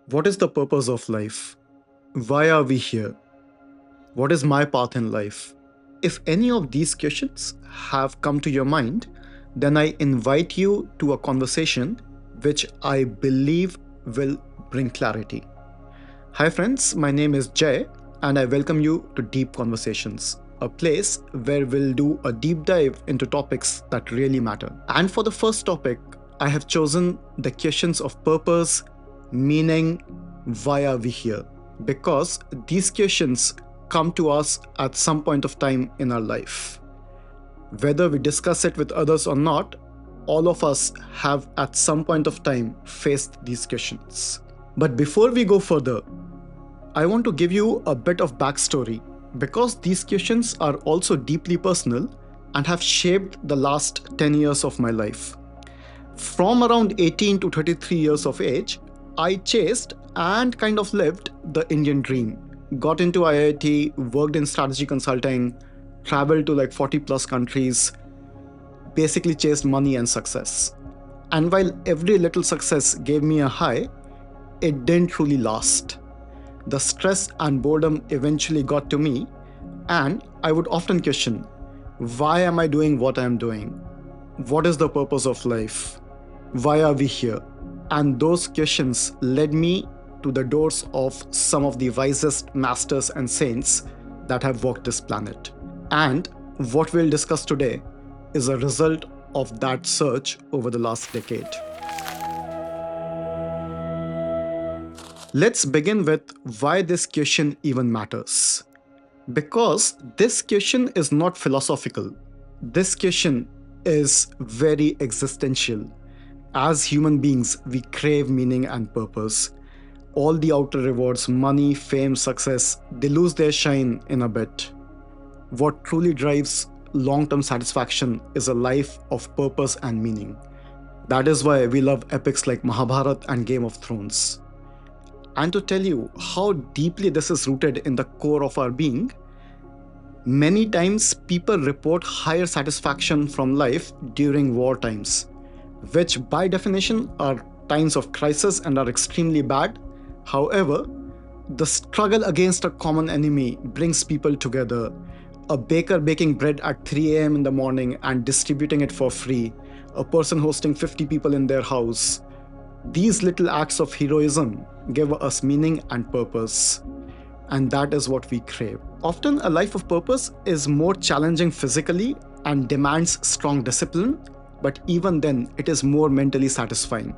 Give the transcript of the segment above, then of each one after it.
What is the purpose of life? Why are we here? What is my path in life? If any of these questions have come to your mind, then I invite you to a conversation which I believe will bring clarity. Hi, friends, my name is Jay, and I welcome you to Deep Conversations, a place where we'll do a deep dive into topics that really matter. And for the first topic, I have chosen the questions of purpose, meaning, why are we here? Because these questions come to us at some point of time in our life. Whether we discuss it with others or not, all of us have at some point of time faced these questions. But before we go further, I want to give you a bit of backstory because these questions are also deeply personal and have shaped the last 10 years of my life. From around 18 to 33 years of age, I chased and kind of lived the Indian dream. Got into IIT, worked in strategy consulting, traveled to like 40 plus countries, basically chased money and success. And while every little success gave me a high, it didn't truly last. The stress and boredom eventually got to me, and I would often question, why am I doing what I am doing? What is the purpose of life? Why are we here? And those questions led me to the doors of some of the wisest masters and saints that have walked this planet. And what we'll discuss today is a result of that search over the last decade. Let's begin with why this question even matters. Because this question is not philosophical. This question is very existential. As human beings, we crave meaning and purpose. All the outer rewards, money, fame, success, they lose their shine in a bit. What truly drives long-term satisfaction is a life of purpose and meaning. That is why we love epics like Mahabharata and Game of Thrones. And to tell you how deeply this is rooted in the core of our being, many times people report higher satisfaction from life during war times, which by definition are times of crisis and are extremely bad. However, the struggle against a common enemy brings people together. A baker baking bread at 3 a.m. in the morning and distributing it for free, a person hosting 50 people in their house. These little acts of heroism give us meaning and purpose. And that is what we crave. Often, a life of purpose is more challenging physically and demands strong discipline, but even then, it is more mentally satisfying.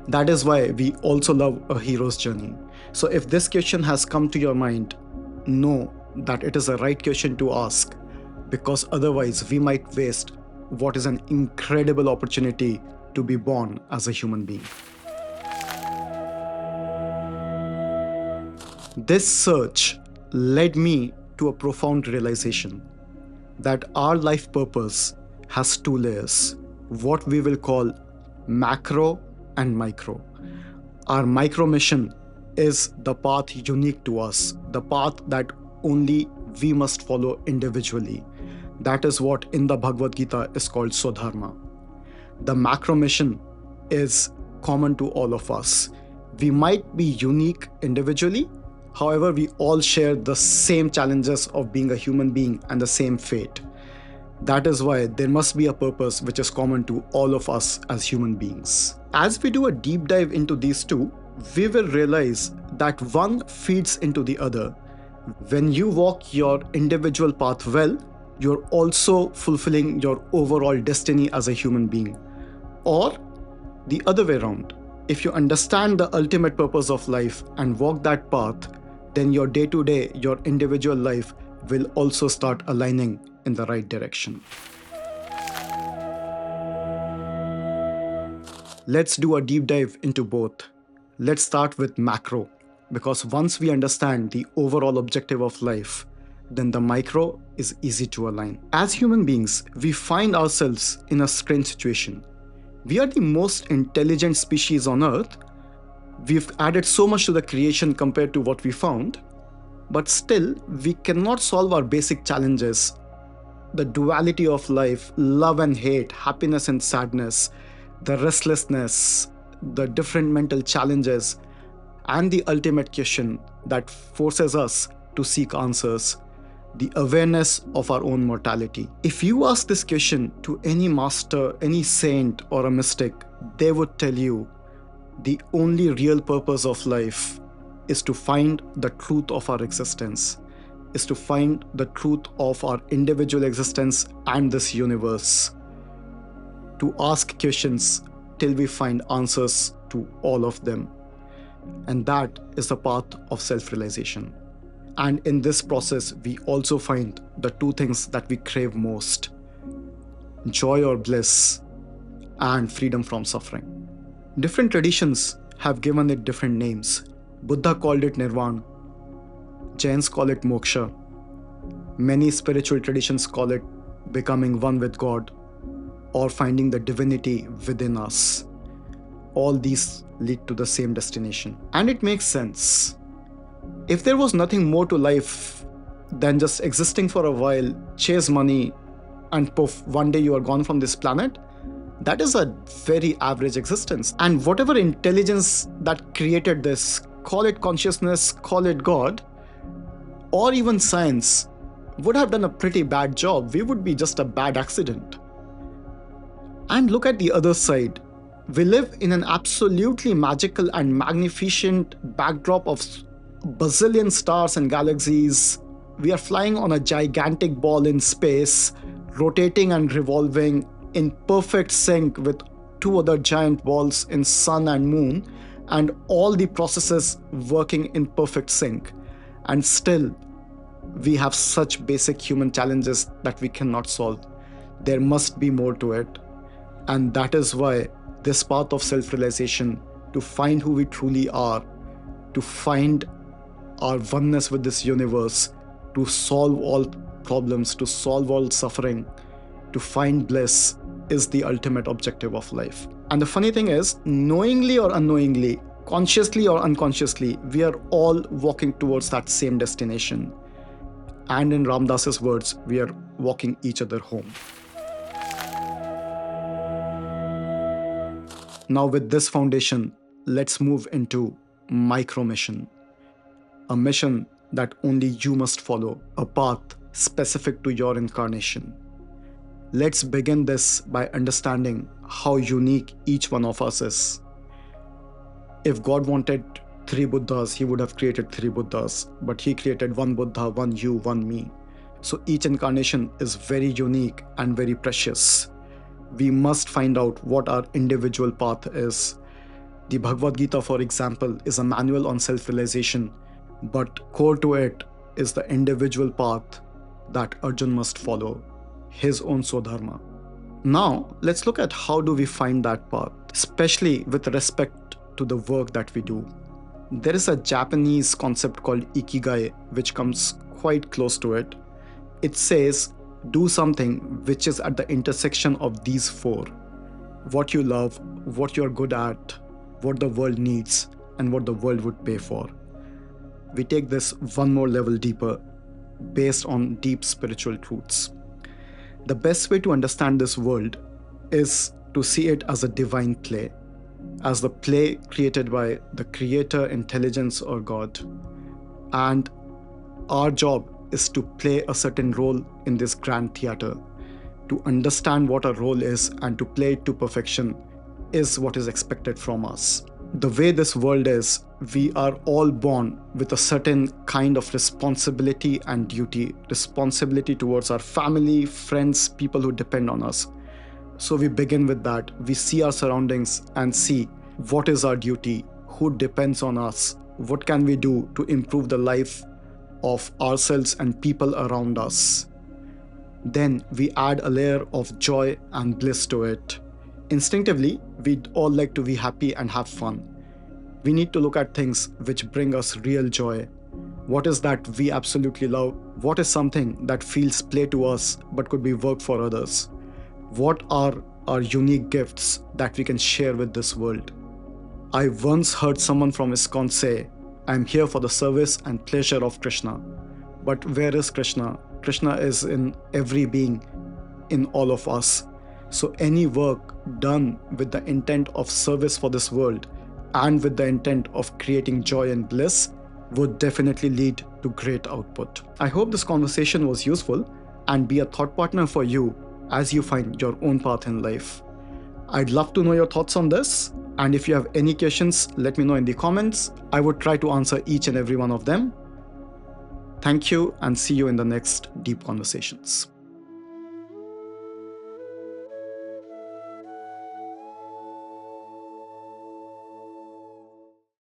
That is why we also love a hero's journey. So if this question has come to your mind, know that it is the right question to ask, because otherwise we might waste what is an incredible opportunity to be born as a human being. This search led me to a profound realization that our life purpose has two layers, what we will call macro and micro. Our micro mission is the path unique to us, the path that only we must follow individually. That is what in the Bhagavad Gita is called Swa-Dharma. The macro mission is common to all of us. We might be unique individually, however, we all share the same challenges of being a human being and the same fate. That is why there must be a purpose which is common to all of us as human beings. As we do a deep dive into these two, we will realize that one feeds into the other. When you walk your individual path well, you're also fulfilling your overall destiny as a human being. Or the other way around, if you understand the ultimate purpose of life and walk that path, then your day-to-day, your individual life will also start aligning in the right direction. Let's do a deep dive into both. Let's start with macro, because once we understand the overall objective of life, then the micro is easy to align. As human beings, we find ourselves in a strange situation. We are the most intelligent species on Earth. We've added so much to the creation compared to what we found, but still, we cannot solve our basic challenges. The duality of life, love and hate, happiness and sadness, the restlessness, the different mental challenges. and the ultimate question that forces us to seek answers, the awareness of our own mortality. If you ask this question to any master, any saint, or a mystic, they would tell you the only real purpose of life is to find the truth of our existence, is to find the truth of our individual existence and this universe. To ask questions till we find answers to all of them. And that is the path of self-realization. And in this process, we also find the two things that we crave most: joy or bliss, and freedom from suffering. Different traditions have given it different names. Buddha called it nirvana. Jains call it moksha. Many spiritual traditions call it becoming one with God or finding the divinity within us. All these lead to the same destination. And it makes sense. If there was nothing more to life than just existing for a while, chase money, and poof, one day you are gone from this planet, that is a very average existence. And whatever intelligence that created this, call it consciousness, call it God, or even science, would have done a pretty bad job. We would be just a bad accident. And look at the other side. We live in an absolutely magical and magnificent backdrop of bazillion stars and galaxies. We are flying on a gigantic ball in space, rotating and revolving in perfect sync with two other giant balls in sun and moon, and all the processes working in perfect sync. And still, we have such basic human challenges that we cannot solve. There must be more to it. And that is why this path of self-realization, to find who we truly are, to find our oneness with this universe, to solve all problems, to solve all suffering, to find bliss, is the ultimate objective of life. And the funny thing is, knowingly or unknowingly, consciously or unconsciously, we are all walking towards that same destination. And in Ram Dass's words, we are walking each other home. Now with this foundation, let's move into micro mission. A mission that only you must follow, a path specific to your incarnation. Let's begin this by understanding how unique each one of us is. If God wanted 3 Buddhas, he would have created 3 Buddhas, but he created 1 Buddha, 1 you, 1 me. So each incarnation is very unique and very precious. We must find out what our individual path is. The Bhagavad Gita, for example, is a manual on self-realization, but core to it is the individual path that Arjun must follow, his own Swa-Dharma. Now, let's look at how do we find that path, especially with respect to the work that we do. There is a Japanese concept called Ikigai, which comes quite close to it. It says, do something which is at the intersection of these 4. What you love, what you're good at, what the world needs, and what the world would pay for. We take this one more level deeper, based on deep spiritual truths. The best way to understand this world is to see it as a divine play, as the play created by the creator, intelligence, or God. And our job is to play a certain role in this grand theater. To understand what our role is and to play it to perfection is what is expected from us. The way this world is, we are all born with a certain kind of responsibility and duty. Responsibility towards our family, friends, people who depend on us. So we begin with that. We see our surroundings and see what is our duty, who depends on us, what can we do to improve the life of ourselves and people around us. Then we add a layer of joy and bliss to it. Instinctively, we'd all like to be happy and have fun. We need to look at things which bring us real joy. What is that we absolutely love? What is something that feels play to us but could be work for others? What are our unique gifts that we can share with this world? I once heard someone from ISKCON say, I'm here for the service and pleasure of Krishna. But where is Krishna? Krishna is in every being, in all of us. So any work done with the intent of service for this world and with the intent of creating joy and bliss would definitely lead to great output. I hope this conversation was useful and be a thought partner for you as you find your own path in life. I'd love to know your thoughts on this, and if you have any questions, let me know in the comments. I would try to answer each and every one of them. Thank you, and see you in the next Deep Conversations.